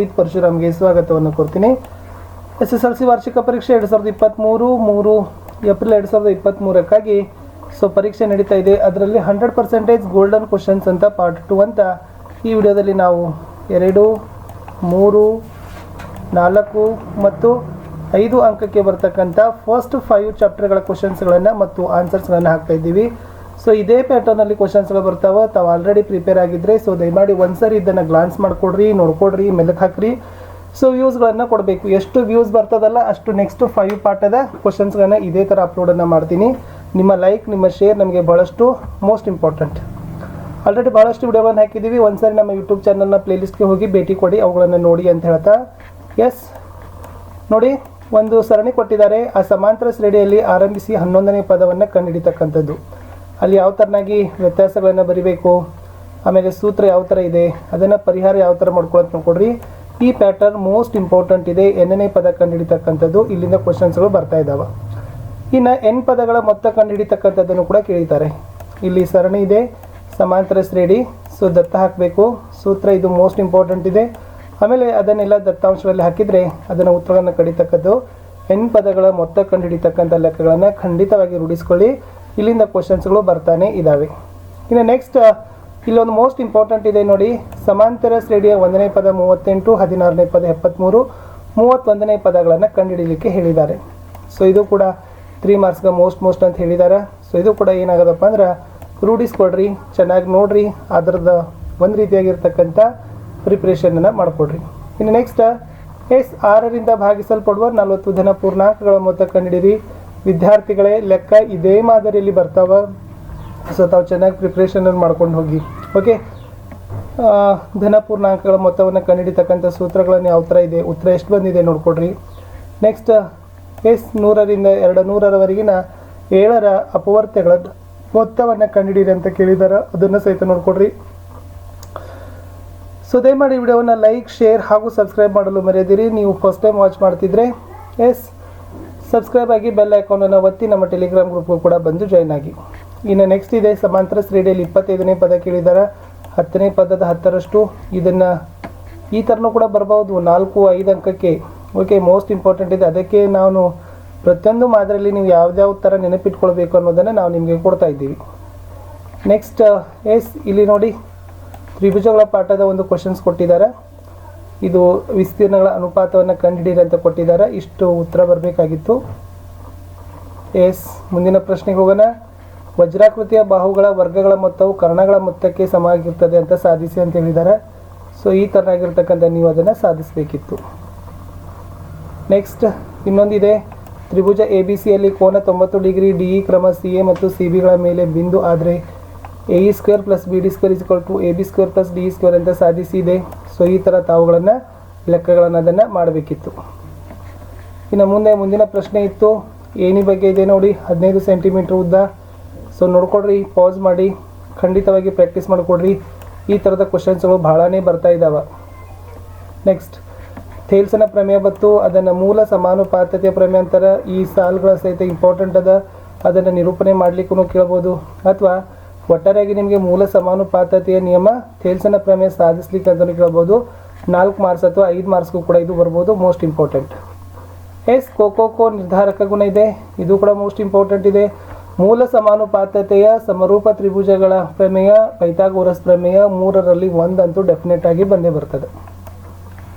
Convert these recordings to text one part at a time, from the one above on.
With ಪರಶುರಾಮ್ಗೆ ಸ್ವಾಗತವನ್ನು ಕೊಡ್ತೀನಿ. SSLC ವಾರ್ಷಿಕ ಪರೀಕ್ಷೆ 2023 3 ಏಪ್ರಿಲ್ 2023ಕ್ಕಾಗಿ ಪರೀಕ್ಷೆ ನಡೀತಾ ಇದೆ. ಅದರಲ್ಲಿ 100% ಗೋಲ್ಡನ್ ಕ್ವಶನ್ಸ್ ಅಂತ ಪಾರ್ಟ್ 2 ಅಂತ ಈ ವಿಡಿಯೋದಲ್ಲಿ ನಾವು 2, 3, 4 ಮತ್ತು 5 ಅಂಕಕ್ಕೆ ಬರ್ತಕ್ಕಂಥ ಫಸ್ಟ್ 5 ಚಾಪ್ಟರ್ಗಳ ಕ್ವಶನ್ಸ್ಗಳನ್ನು ಮತ್ತು ಆನ್ಸರ್ಸ್ಗಳನ್ನು ಹಾಕ್ತಾ ಇದ್ದೀವಿ. ಇದೇ ಪ್ಯಾಟರ್ನಲ್ಲಿ ಕ್ವಶನ್ಸ್ಗಳು ಬರ್ತಾವೆ. ತಾವು ಆಲ್ರೆಡಿ ಪ್ರಿಪೇರ್ ಆಗಿದ್ದರೆ ದಯಮಾಡಿ ಒಂದ್ಸರಿ ಇದನ್ನು ಗ್ಲಾನ್ಸ್ ಮಾಡಿಕೊಡ್ರಿ, ನೋಡ್ಕೊಡ್ರಿ, ಮೆಲಕ್ಕೆ ಹಾಕ್ರಿ. ವ್ಯೂಸ್ಗಳನ್ನು ಕೊಡಬೇಕು. ಎಷ್ಟು ವ್ಯೂಸ್ ಬರ್ತದಲ್ಲ ಅಷ್ಟು ನೆಕ್ಸ್ಟ್ 5 ಪಾಠದ ಕ್ವಶನ್ಸ್ಗಳನ್ನು ಇದೇ ಥರ ಅಪ್ಲೋಡನ್ನು ಮಾಡ್ತೀನಿ. ನಿಮ್ಮ ಲೈಕ್, ನಿಮ್ಮ ಶೇರ್ ನಮಗೆ ಭಾಳಷ್ಟು ಮೋಸ್ಟ್ ಇಂಪಾರ್ಟೆಂಟ್. ಆಲ್ರೆಡಿ ಭಾಳಷ್ಟು ವಿಡಿಯೋಗಳನ್ನು ಹಾಕಿದ್ದೀವಿ. ಒಂದ್ಸರಿ ನಮ್ಮ ಯೂಟ್ಯೂಬ್ ಚಾನಲ್ನ ಪ್ಲೇಲಿಸ್ಟ್ಗೆ ಹೋಗಿ ಭೇಟಿ ಕೊಡಿ, ಅವುಗಳನ್ನು ನೋಡಿ ಅಂತ ಹೇಳ್ತಾ. ನೋಡಿ, ಒಂದು ಸರಣಿ ಕೊಟ್ಟಿದ್ದಾರೆ. ಆ ಸಮಾಂತರ ಶ್ರೇಣಿಯಲ್ಲಿ ಆರಂಭಿಸಿ 11ನೇ ಪದವನ್ನು ಕಂಡುಹಿಡಿತಕ್ಕಂಥದ್ದು. ಅಲ್ಲಿ ಯಾವ ಥರನಾಗಿ ವ್ಯತ್ಯಾಸಗಳನ್ನು ಬರಿಬೇಕು, ಆಮೇಲೆ ಸೂತ್ರ ಯಾವ ಥರ ಇದೆ, ಅದನ್ನು ಪರಿಹಾರ ಯಾವ ಥರ ಮಾಡ್ಕೊಳ್ಳೋದು ನೋಡ್ಕೊಡ್ರಿ. ಈ ಪ್ಯಾಟರ್ನ್ ಮೋಸ್ಟ್ ಇಂಪಾರ್ಟೆಂಟ್ ಇದೆ. ಎನ್ನೇ ಪದ ಕಂಡುಹಿಡಿತಕ್ಕಂಥದ್ದು ಇಲ್ಲಿಂದ ಕ್ವಶನ್ಸ್ಗಳು ಬರ್ತಾ ಇದ್ದಾವೆ. ಇನ್ನು ಎನ್ ಪದಗಳ ಮೊತ್ತ ಕಂಡುಹಿಡಿತಕ್ಕಂಥದ್ದನ್ನು ಕೂಡ ಕೇಳಿದ್ದಾರೆ. ಇಲ್ಲಿ ಸರಣಿ ಇದೆ, ಸಮಾಂತರ ಶ್ರೇಣಿ, ದತ್ತ ಹಾಕಬೇಕು. ಸೂತ್ರ ಇದು ಮೋಸ್ಟ್ ಇಂಪಾರ್ಟೆಂಟ್ ಇದೆ. ಆಮೇಲೆ ಅದನ್ನೆಲ್ಲ ದತ್ತಾಂಶಗಳಲ್ಲಿ ಹಾಕಿದರೆ ಅದನ್ನು ಉತ್ತರಗಳನ್ನು ಕಡಿತಕ್ಕದ್ದು. ಎನ್ ಪದಗಳ ಮೊತ್ತ ಕಂಡುಹಿಡಿತಕ್ಕಂಥ ಲೆಕ್ಕಗಳನ್ನು ಖಂಡಿತವಾಗಿ ರೂಢಿಸ್ಕೊಳ್ಳಿ. ಇಲ್ಲಿಂದ ಕ್ವಶನ್ಸ್ಗಳು ಬರ್ತಾನೆ ಇದ್ದಾವೆ. ಇನ್ನು ನೆಕ್ಸ್ಟ್ ಇಲ್ಲೊಂದು ಮೋಸ್ಟ್ ಇಂಪಾರ್ಟೆಂಟ್ ಇದೆ ನೋಡಿ. ಸಮಾಂತರ ಶ್ರೇಣಿಯ 1ನೇ ಪದ 38, 16ನೇ ಪದ 73, 31ನೇ ಪದಗಳನ್ನು ಕಂಡುಹಿಡಿಯಲಿಕ್ಕೆ ಹೇಳಿದ್ದಾರೆ. ಇದು ಕೂಡ 3 ಮಾರ್ಕ್ಸ್ಗೆ ಮೋಸ್ಟ್ ಅಂತ ಹೇಳಿದ್ದಾರೆ. ಇದು ಕೂಡ ಏನಾಗೋದಪ್ಪ ಅಂದ್ರೆ ರೂಢಿಸ್ಕೊಡ್ರಿ, ಚೆನ್ನಾಗಿ ನೋಡ್ರಿ, ಅದರದ್ದು ಒಂದು ರೀತಿಯಾಗಿರ್ತಕ್ಕಂಥ ಪ್ರಿಪ್ರೇಷನನ್ನು ಮಾಡಿಕೊಡ್ರಿ. ಇನ್ನು ನೆಕ್ಸ್ಟ್ 6ರಿಂದ ಭಾಗಿಸಲ್ಪಡುವ 40 ಧನ ಪೂರ್ಣಾಂಕಗಳ ಮೊತ್ತ ಕಂಡುಹಿಡಿಯಿರಿ. ವಿದ್ಯಾರ್ಥಿಗಳೇ, ಲೆಕ್ಕ ಇದೇ ಮಾದರಿಯಲ್ಲಿ ಬರ್ತಾವೆ. ತಾವು ಚೆನ್ನಾಗಿ ಪ್ರಿಪ್ರೇಷನನ್ನು ಮಾಡ್ಕೊಂಡು ಹೋಗಿ. ಓಕೆ, ಧನ ಪೂರ್ಣಾಂಕಗಳ ಮೊತ್ತವನ್ನು ಕಂಡುಹಿಡಿತಕ್ಕಂಥ ಸೂತ್ರಗಳನ್ನು ಯಾವ ಥರ ಇದೆ, ಉತ್ತರ ಎಷ್ಟು ಬಂದಿದೆ ನೋಡ್ಕೊಡ್ರಿ. ನೆಕ್ಸ್ಟ್ 100ರಿಂದ 200ರವರೆಗಿನ 7ರ ಅಪವರ್ತ್ಯಗಳ ಮೊತ್ತವನ್ನು ಕಂಡುಹಿಡಿಯಿರಿ ಅಂತ ಕೇಳಿದ್ದಾರೆ. ಅದನ್ನು ಸಹಿತ ನೋಡ್ಕೊಡ್ರಿ. ದಯಮಾಡಿ ವಿಡಿಯೋವನ್ನು ಲೈಕ್, ಶೇರ್ ಹಾಗೂ ಸಬ್ಸ್ಕ್ರೈಬ್ ಮಾಡಲು ಮರೆಯದಿರಿ. ನೀವು ಫಸ್ಟ್ ಟೈಮ್ ವಾಚ್ ಮಾಡ್ತಿದ್ರೆ ಸಬ್ಸ್ಕ್ರೈಬ್ ಆಗಿ ಬೆಲ್ ಐಕಾನನ್ನು ಒತ್ತಿ ನಮ್ಮ ಟೆಲಿಗ್ರಾಮ್ ಗ್ರೂಪ್ಗೂ ಕೂಡ ಬಂದು ಜಾಯ್ನ್ ಆಗಿ. ಇನ್ನು ನೆಕ್ಸ್ಟ್ ಇದೆ ಸಮಾಂತರ ಶ್ರೇಣಿಯಲ್ಲಿ 25ನೇ ಪದ ಕೇಳಿದ್ದಾರೆ. 10ನೇ ಪದದ 10ರಷ್ಟು. ಇದನ್ನು ಈ ಥರನೂ ಕೂಡ ಬರ್ಬೋದು, 4, 5 ಅಂಕಕ್ಕೆ. ಓಕೆ, ಮೋಸ್ಟ್ ಇಂಪಾರ್ಟೆಂಟ್ ಇದೆ. ಅದಕ್ಕೆ ನಾನು ಪ್ರತಿಯೊಂದು ಮಾದರಿಯಲ್ಲಿ ನೀವು ಯಾವ್ಯಾವ ಥರ ನೆನಪಿಟ್ಕೊಳ್ಬೇಕು ಅನ್ನೋದನ್ನು ನಾವು ನಿಮಗೆ ಕೊಡ್ತಾ ಇದ್ದೀವಿ. ನೆಕ್ಸ್ಟ್ ಇಲ್ಲಿ ನೋಡಿ, ತ್ರಿಭುಜಗಳ ಪಾಠದ ಒಂದು ಕ್ವಶನ್ಸ್ ಕೊಟ್ಟಿದ್ದಾರೆ. ಇದು ವಿಸ್ತೀರ್ಣಗಳ ಅನುಪಾತವನ್ನು ಕಂಡುಹಿಡಿಯಿರಿ ಅಂತ ಕೊಟ್ಟಿದ್ದಾರೆ. ಇಷ್ಟು ಉತ್ತರ ಬರಬೇಕಾಗಿತ್ತು. ಮುಂದಿನ ಪ್ರಶ್ನೆಗೆ ಹೋಗೋಣ. ವಜ್ರಾಕೃತಿಯ ಬಾಹುಗಳ ವರ್ಗಗಳ ಮೊತ್ತವು ಕರ್ಣಗಳ ಮೊತ್ತಕ್ಕೆ ಸಮವಾಗಿರ್ತದೆ ಅಂತ ಸಾಧಿಸಿ ಅಂತ ಹೇಳಿದ್ದಾರೆ. ಈ ಥರನಾಗಿರ್ತಕ್ಕಂಥ ನೀವು ಅದನ್ನು ಸಾಧಿಸಬೇಕಿತ್ತು. ನೆಕ್ಸ್ಟ್ ಇನ್ನೊಂದಿದೆ. ತ್ರಿಭುಜ ABC ಕೋನ 90 ಡಿಗ್ರಿ, DE ಕ್ರಮ CA ಮತ್ತು CBಗಳ ಮೇಲೆ ಬಿಂದು ಆದರೆ AE² + BD² = AB² + DE² ಅಂತ ಸಾಧಿಸಿದೆ. ಈ ಥರ ತಾವುಗಳನ್ನು ಲೆಕ್ಕಗಳನ್ನು ಅದನ್ನು ಮಾಡಬೇಕಿತ್ತು. ಇನ್ನು ಮುಂದಿನ ಪ್ರಶ್ನೆ ಇತ್ತು. ಏನಿ ಬಗ್ಗೆ ಇದೆ ನೋಡಿ, 15 ಸೆಂಟಿಮೀಟರ್ ಉದ್ದ. ನೋಡ್ಕೊಡ್ರಿ, ಪಾಸ್ ಮಾಡಿ, ಖಂಡಿತವಾಗಿ ಪ್ರಾಕ್ಟೀಸ್ ಮಾಡಿಕೊಡ್ರಿ. ಈ ಥರದ ಕ್ವಶನ್ಸ್ಗಳು ಭಾಳನೇ ಬರ್ತಾ ಇದ್ದಾವೆ. ನೆಕ್ಸ್ಟ್ ಥೇಲ್ಸನ ಪ್ರಮೇಯ ಬತ್ತು. ಅದನ್ನು ಮೂಲ ಸಮಾನುಪಾತತೆಯ ಪ್ರಮೇಯ ಅಂತಾರೆ. ಈ ಸಾಲುಗಳ ಸಹಿತ ಇಂಪಾರ್ಟೆಂಟ್ ಅದ. ಅದನ್ನು ನಿರೂಪಣೆ ಮಾಡಲಿಕ್ಕೂ ಕೇಳ್ಬೋದು. ಅಥವಾ ಒಟ್ಟಾರೆಯಾಗಿ ನಿಮಗೆ ಮೂಲ ಸಮಾನುಪಾತತೆಯ ನಿಯಮ ಥೇಲ್ಸನ ಪ್ರಮೇಯ ಸಾಧಿಸ್ಲಿಕ್ಕೆ ಅಂತಲೂ ಕೇಳ್ಬೋದು. 4 ಮಾರ್ಕ್ಸ್ ಅಥವಾ 5 ಮಾರ್ಕ್ಸ್ಗೂ ಕೂಡ ಇದು ಬರ್ಬೋದು. Most important. ಕೋಕೋ ನಿರ್ಧಾರಕ ಗುಣ ಇದೆ. ಇದು ಕೂಡ ಮೋಸ್ಟ್ ಇಂಪಾರ್ಟೆಂಟ್ ಇದೆ. ಮೂಲ ಸಮಾನುಪಾತತೆಯ ಸಮರೂಪ ತ್ರಿಭುಜಗಳ ಪ್ರಮೇಯ, ಪೈಥಾಗೋರಸ್ ಪ್ರಮೇಯ 3ರಲ್ಲಿ 1 ಅಂತೂ ಡೆಫಿನೆಟ್ ಆಗಿ ಬಂದೇ ಬರ್ತದೆ.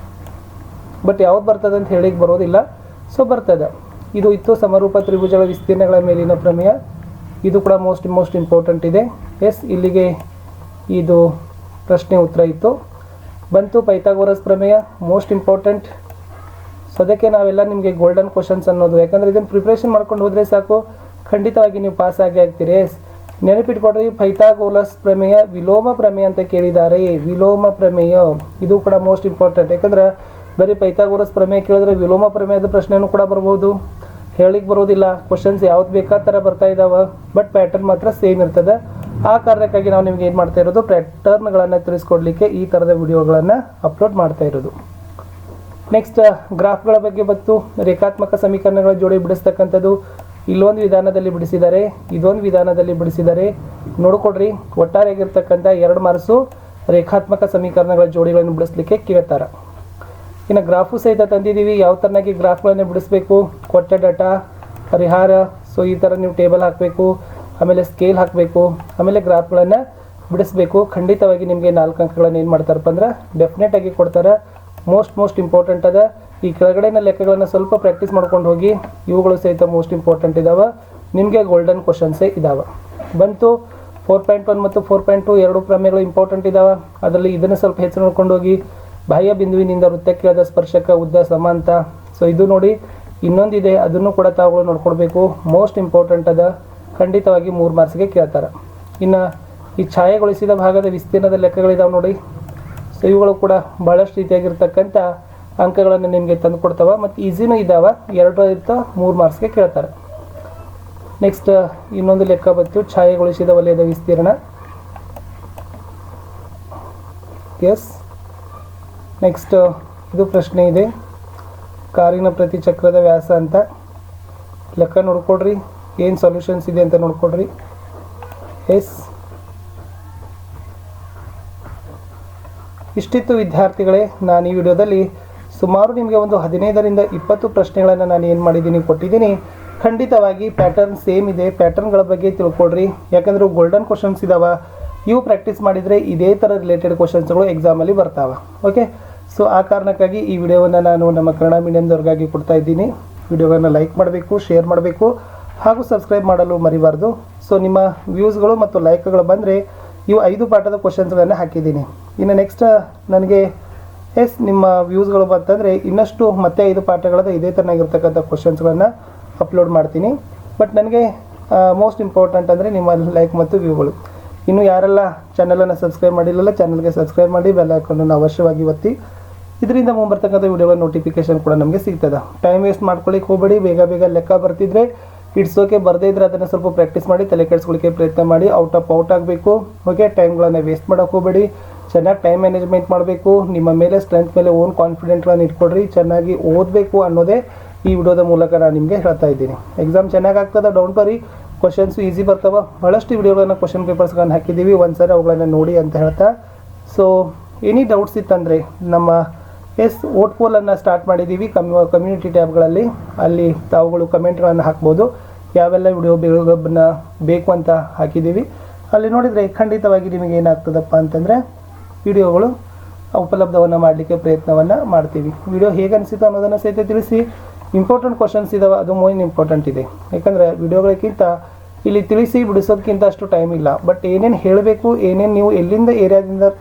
ಬಟ್ ಯಾವ್ದು ಬರ್ತದೆ ಅಂತ ಹೇಳಿಕ್ಕೆ ಬರೋದಿಲ್ಲ. ಬರ್ತದೆ. ಇದು ಇತ್ತು ಸಮರೂಪ ತ್ರಿಭುಜಗಳ ವಿಸ್ತೀರ್ಣಗಳ ಮೇಲಿನ ಪ್ರಮೇಯ. ಇದು ಕೂಡ ಮೋಸ್ಟ್ ಇಂಪಾರ್ಟೆಂಟ್ ಇದೆ. ಇಲ್ಲಿಗೆ ಇದು ಪ್ರಶ್ನೆ ಉತ್ತರ ಇತ್ತು. ಬಂತು ಪೈಥಾಗೋರಸ್ ಪ್ರಮೇಯ, ಮೋಸ್ಟ್ ಇಂಪಾರ್ಟೆಂಟ್. ಅದಕ್ಕೆ ನಾವೆಲ್ಲ ನಿಮಗೆ ಗೋಲ್ಡನ್ ಕ್ವಶನ್ಸ್ ಅನ್ನೋದು. ಯಾಕಂದರೆ ಇದನ್ನು ಪ್ರಿಪ್ರೇಷನ್ ಮಾಡ್ಕೊಂಡು ಹೋದರೆ ಸಾಕು, ಖಂಡಿತವಾಗಿ ನೀವು ಪಾಸ್ ಆಗ್ತೀರಿ. ನೆನಪಿಟ್ಕೊಡ್ರಿ, ಪೈಥಾಗೋರಸ್ ಪ್ರಮೇಯ ವಿಲೋಮ ಪ್ರಮೇಯ ಅಂತ ಕೇಳಿದ್ದಾರೆ. ವಿಲೋಮ ಪ್ರಮೇಯ ಇದು ಕೂಡ ಮೋಸ್ಟ್ ಇಂಪಾರ್ಟೆಂಟ್. ಯಾಕಂದ್ರೆ ಬರೀ ಪೈಥಾಗೋರಸ್ ಪ್ರಮೇಯ ಕೇಳಿದ್ರೆ ವಿಲೋಮ ಪ್ರಮೇಯದ ಪ್ರಶ್ನೆನೂ ಕೂಡ ಬರ್ಬೋದು. ಹೇಳಿಕ್ಕೆ ಬರೋದಿಲ್ಲ. ಕ್ವಶನ್ಸ್ ಯಾವ್ದು ಬೇಕಾದ ಥರ ಬರ್ತಾ ಇದ್ದಾವೆ. ಬಟ್ ಪ್ಯಾಟರ್ನ್ ಮಾತ್ರ ಸೇಮ್ ಇರ್ತದೆ. ಆ ಕಾರಣಕ್ಕಾಗಿ ನಾವು ನಿಮ್ಗೆ ಏನು ಮಾಡ್ತಾ ಇರೋದು, ಪ್ಯಾಟರ್ನ್ಗಳನ್ನು ತಿಳಿಸ್ಕೊಡ್ಲಿಕ್ಕೆ ಈ ಥರದ ವಿಡಿಯೋಗಳನ್ನು ಅಪ್ಲೋಡ್ ಮಾಡ್ತಾ ಇರೋದು. ನೆಕ್ಸ್ಟ್ ಗ್ರಾಫ್ಗಳ ಬಗ್ಗೆ ಬತ್ತು. ರೇಖಾತ್ಮಕ ಸಮೀಕರಣಗಳ ಜೋಡಿ ಬಿಡಿಸ್ತಕ್ಕಂಥದ್ದು ಇಲ್ಲೊಂದು ವಿಧಾನದಲ್ಲಿ ಬಿಡಿಸಿದ್ದಾರೆ, ಇದೊಂದು ವಿಧಾನದಲ್ಲಿ ಬಿಡಿಸಿದ್ದಾರೆ. ನೋಡ್ಕೊಡ್ರಿ, ಒಟ್ಟಾರೆಯಾಗಿರ್ತಕ್ಕಂಥ 2 ಮಾರ್ಕ್ಸು ರೇಖಾತ್ಮಕ ಸಮೀಕರಣಗಳ ಜೋಡಿಗಳನ್ನು ಬಿಡಿಸ್ಲಿಕ್ಕೆ ಕೇಳ್ತಾರೆ. ಇನ್ನು ಗ್ರಾಫು ಸಹಿತ ತಂದಿದ್ದೀವಿ, ಯಾವ ಥರನಾಗಿ ಗ್ರಾಫ್ಗಳನ್ನು ಬಿಡಿಸ್ಬೇಕು, ಕೊಟ್ಟ ಡಾಟಾ, ಪರಿಹಾರ. ಸೊ ಈ ಥರ ನೀವು ಟೇಬಲ್ ಹಾಕಬೇಕು, ಆಮೇಲೆ ಸ್ಕೇಲ್ ಹಾಕಬೇಕು, ಆಮೇಲೆ ಗ್ರಾಫ್ಗಳನ್ನು ಬಿಡಿಸ್ಬೇಕು. ಖಂಡಿತವಾಗಿ ನಿಮಗೆ 4 ಅಂಕಗಳನ್ನು ಏನು ಮಾಡ್ತಾರಪ್ಪ ಅಂದ್ರೆ ಡೆಫಿನೆಟಾಗಿ ಕೊಡ್ತಾರೆ. ಮೋಸ್ಟ್ ಇಂಪಾರ್ಟೆಂಟ್ ಅದ. ಈ ಕೆಳಗಡೆನ ಲೆಕ್ಕಗಳನ್ನು ಸ್ವಲ್ಪ ಪ್ರಾಕ್ಟೀಸ್ ಮಾಡ್ಕೊಂಡು ಹೋಗಿ, ಇವುಗಳು ಸಹಿತ ಮೋಸ್ಟ್ ಇಂಪಾರ್ಟೆಂಟ್ ಇದ್ದಾವೆ, ನಿಮಗೆ ಗೋಲ್ಡನ್ ಕ್ವಶನ್ಸೇ ಇದ್ದಾವೆ. ಬಂತು 4.1 ಮತ್ತು 4.2 ಎರಡು ಪ್ರಮೇಯಗಳು ಇಂಪಾರ್ಟೆಂಟ್ ಇದ್ದಾವೆ. ಅದರಲ್ಲಿ ಇದನ್ನು ಸ್ವಲ್ಪ ಹೆಚ್ಚು ನೋಡ್ಕೊಂಡು ಹೋಗಿ. ಬಾಹ್ಯ ಬಿಂದುವಿನಿಂದ ವೃತ್ತಕ್ಕಿಳಿದ ಸ್ಪರ್ಶಕ ಉದ್ದ ಸಮ ಅಂತ. ಸೊ ಇದು ನೋಡಿ, ಇನ್ನೊಂದಿದೆ, ಅದನ್ನು ಕೂಡ ತಾವುಗಳು ನೋಡ್ಕೊಳ್ಬೇಕು. ಮೋಸ್ಟ್ ಇಂಪಾರ್ಟೆಂಟ್ ಅದ, ಖಂಡಿತವಾಗಿ 3 ಮಾರ್ಕ್ಸ್ಗೆ ಕೇಳ್ತಾರೆ. ಇನ್ನು ಈ ಛಾಯೆಗೊಳಿಸಿದ ಭಾಗದ ವಿಸ್ತೀರ್ಣದ ಲೆಕ್ಕಗಳಿದಾವೆ ನೋಡಿ. ಸೊ ಇವುಗಳು ಕೂಡ ಭಾಳಷ್ಟು ರೀತಿಯಾಗಿರ್ತಕ್ಕಂಥ ಅಂಕಗಳನ್ನು ನಿಮಗೆ ತಂದು ಕೊಡ್ತಾವೆ ಮತ್ತು ಈಸಿನೂ ಇದ್ದಾವೆ. 2 ಇರ್ತಾವೆ, 3 ಮಾರ್ಕ್ಸ್ಗೆ ಕೇಳ್ತಾರೆ. ನೆಕ್ಸ್ಟ್ ಇನ್ನೊಂದು ಲೆಕ್ಕ ಬಂತು, ಛಾಯೆಗೊಳಿಸಿದ ವಲಯದ ವಿಸ್ತೀರ್ಣ. ಎಸ್. ನೆಕ್ಸ್ಟ್ ಇದು ಪ್ರಶ್ನೆ ಇದೆ, ಕಾರಿನ ಪ್ರತಿ ಚಕ್ರದ ವ್ಯಾಸ ಅಂತ. ಲೆಕ್ಕ ನೋಡ್ಕೊಡ್ರಿ, ಏನು ಸೊಲ್ಯೂಷನ್ಸ್ ಇದೆ ಅಂತ ನೋಡ್ಕೊಡ್ರಿ. ಎಸ್. ಇಷ್ಟಿತ್ತು ವಿದ್ಯಾರ್ಥಿಗಳೇ, ನಾನು ಈ ವಿಡಿಯೋದಲ್ಲಿ ಸುಮಾರು ನಿಮಗೆ ಒಂದು 15ರಿಂದ 20 ಪ್ರಶ್ನೆಗಳನ್ನು ನಾನು ಏನು ಮಾಡಿದ್ದೀನಿ ಕೊಟ್ಟಿದ್ದೀನಿ. ಖಂಡಿತವಾಗಿ ಪ್ಯಾಟರ್ನ್ ಸೇಮ್ ಇದೆ, ಪ್ಯಾಟರ್ನ್ಗಳ ಬಗ್ಗೆ ತಿಳ್ಕೊಳ್ರಿ. ಯಾಕಂದರೆ ಗೋಲ್ಡನ್ ಕ್ವಶನ್ಸ್ ಇದಾವೆ, ಇವು ಪ್ರಾಕ್ಟೀಸ್ ಮಾಡಿದರೆ ಇದೇ ಥರ ರಿಲೇಟೆಡ್ ಕ್ವಶನ್ಸ್ಗಳು ಎಕ್ಸಾಮಲ್ಲಿ ಬರ್ತಾವೆ. ಓಕೆ, ಸೊ ಆ ಕಾರಣಕ್ಕಾಗಿ ಈ ವಿಡಿಯೋವನ್ನು ನಾನು ನಮ್ಮ ಕನ್ನಡ ಮೀಡಿಯಮ್ದವ್ರಿಗಾಗಿ ಕೊಡ್ತಾ ಇದ್ದೀನಿ. ವಿಡಿಯೋವನ್ನು ಲೈಕ್ ಮಾಡಬೇಕು, ಶೇರ್ ಮಾಡಬೇಕು ಹಾಗೂ ಸಬ್ಸ್ಕ್ರೈಬ್ ಮಾಡಲು ಮರಿಬಾರ್ದು. ಸೊ ನಿಮ್ಮ ವ್ಯೂಸ್ಗಳು ಮತ್ತು ಲೈಕ್ಗಳು ಬಂದರೆ ಇವು 5 ಪಾಠದ ಕ್ವಶನ್ಸ್ಗಳನ್ನು ಹಾಕಿದ್ದೀನಿ. ಇನ್ನು ನೆಕ್ಸ್ಟ್ ನನಗೆ ನಿಮ್ಮ ವ್ಯೂಸ್ಗಳು ಬಂತಂದರೆ ಇನ್ನಷ್ಟು ಮತ್ತೆ 5 ಪಾಠಗಳದ ಇದೇ ಥರನಾಗಿರ್ತಕ್ಕಂಥ ಕ್ವಶನ್ಸ್ಗಳನ್ನು ಅಪ್ಲೋಡ್ ಮಾಡ್ತೀನಿ. ಬಟ್ ನನಗೆ ಮೋಸ್ಟ್ ಇಂಪಾರ್ಟೆಂಟ್ ಅಂದರೆ ನಿಮ್ಮ ಲೈಕ್ ಮತ್ತು ವ್ಯೂಗಳು. ಇನ್ನು ಯಾರೆಲ್ಲ ಚಾನಲನ್ನು ಸಬ್ಸ್ಕ್ರೈಬ್ ಮಾಡಿಲ್ಲಲ್ಲ, ಚಾನಲ್ಗೆ ಸಬ್ಸ್ಕ್ರೈಬ್ ಮಾಡಿ, ಬೆಲ್ ಐಕಾನನ್ನು ಅವಶ್ಯವಾಗಿ ಒತ್ತಿ. ಇದರಿಂದ ಮುಂಬರ್ತಕ್ಕಂಥ ವಿಡಿಯೋಗಳ ನೋಟಿಫಿಕೇಶನ್ ಕೂಡ ನಮಗೆ ಸಿಗ್ತದೆ. ಟೈಮ್ ವೇಸ್ಟ್ ಮಾಡ್ಕೊಳ್ಳಿಕ್ಕೆ ಹೋಗಬೇಡಿ, ಬೇಗ ಲೆಕ್ಕ ಬರ್ತಿದ್ರೆ ಇಟ್ಸ್ ಓಕೆ, ಬರದೇ ಇದ್ದರೆ ಅದನ್ನು ಸ್ವಲ್ಪ ಪ್ರಾಕ್ಟೀಸ್ ಮಾಡಿ ತಲೆ ಕೆಡಿಸ್ಕೊಳ್ಳಿಕ್ಕೆ ಪ್ರಯತ್ನ ಮಾಡಿ. ಔಟ್ ಆಗಬೇಕು. ಓಕೆ, ಟೈಮ್ಗಳನ್ನು ವೇಸ್ಟ್ ಮಾಡೋಕ್ಕೆ ಹೋಗಬೇಡಿ, ಚೆನ್ನಾಗಿ ಟೈಮ್ ಮ್ಯಾನೇಜ್ಮೆಂಟ್ ಮಾಡಬೇಕು. ನಿಮ್ಮ ಮೇಲೆ ಸ್ಟ್ರೆಂತ್ ಮೇಲೆ ಓನ್ ಕಾನ್ಫಿಡೆಂಟ್ಗಳನ್ನು ಇಟ್ಕೊಡ್ರಿ, ಚೆನ್ನಾಗಿ ಓದಬೇಕು ಅನ್ನೋದೇ ಈ ವಿಡಿಯೋದ ಮೂಲಕ ನಾನು ನಿಮಗೆ ಹೇಳ್ತಾ ಇದ್ದೀನಿ. ಎಕ್ಸಾಮ್ ಚೆನ್ನಾಗಿ ಆಗ್ತದೆ, ಡೌಂಟ್ ವರಿ. ಕ್ವಶನ್ಸು ಈಸಿ ಬರ್ತಾವೆ. ಭಾಳಷ್ಟು ವಿಡಿಯೋಗಳನ್ನು ಕ್ವಶನ್ ಪೇಪರ್ಸ್ಗಳನ್ನು ಹಾಕಿದ್ದೀವಿ, ಒಂದ್ಸರಿ ಅವುಗಳನ್ನು ನೋಡಿ ಅಂತ ಹೇಳ್ತಾ. ಸೊ ಎನಿ ಡೌಟ್ಸ್ ಇತ್ತಂದರೆ ನಮ್ಮ ವೋಟ್ ಪೋಲನ್ನು ಸ್ಟಾರ್ಟ್ ಮಾಡಿದ್ದೀವಿ ಕಮ್ಯುನಿಟಿ ಟ್ಯಾಬ್ಗಳಲ್ಲಿ. ಅಲ್ಲಿ ತಾವುಗಳು ಕಮೆಂಟ್ಗಳನ್ನು ಹಾಕ್ಬೋದು, ಯಾವೆಲ್ಲ ವಿಡಿಯೋಗಳನ್ನು ಬೇಕು ಅಂತ ಹಾಕಿದ್ದೀವಿ. ಅಲ್ಲಿ ನೋಡಿದರೆ ಖಂಡಿತವಾಗಿ ನಿಮಗೆ ಏನಾಗ್ತದಪ್ಪ ಅಂತಂದರೆ ವಿಡಿಯೋಗಳು ಉಪಲಬ್ಧವನ್ನು ಮಾಡಲಿಕ್ಕೆ ಪ್ರಯತ್ನವನ್ನು ಮಾಡ್ತೀವಿ. ವಿಡಿಯೋ ಹೇಗೆ ಅನಿಸಿತು ಅನ್ನೋದನ್ನು ಸಹಿತ ತಿಳಿಸಿ. ಇಂಪಾರ್ಟೆಂಟ್ ಕ್ವಶನ್ಸ್ ಇದಾವೆ, ಅದು ಮೋಸ್ಟ್ ಇಂಪಾರ್ಟೆಂಟ್ ಇದೆ. ಯಾಕಂದರೆ ವಿಡಿಯೋಗಳಿಗಿಂತ ಇಲ್ಲಿ ತಿಳಿಸಿ ಬಿಡಿಸೋದಕ್ಕಿಂತ ಅಷ್ಟು ಟೈಮ್ ಇಲ್ಲ. ಬಟ್ ಏನೇನು ಹೇಳಬೇಕು, ಏನೇನು ನೀವು ಎಲ್ಲಿಂದ ಏರಿಯಾದಿಂದ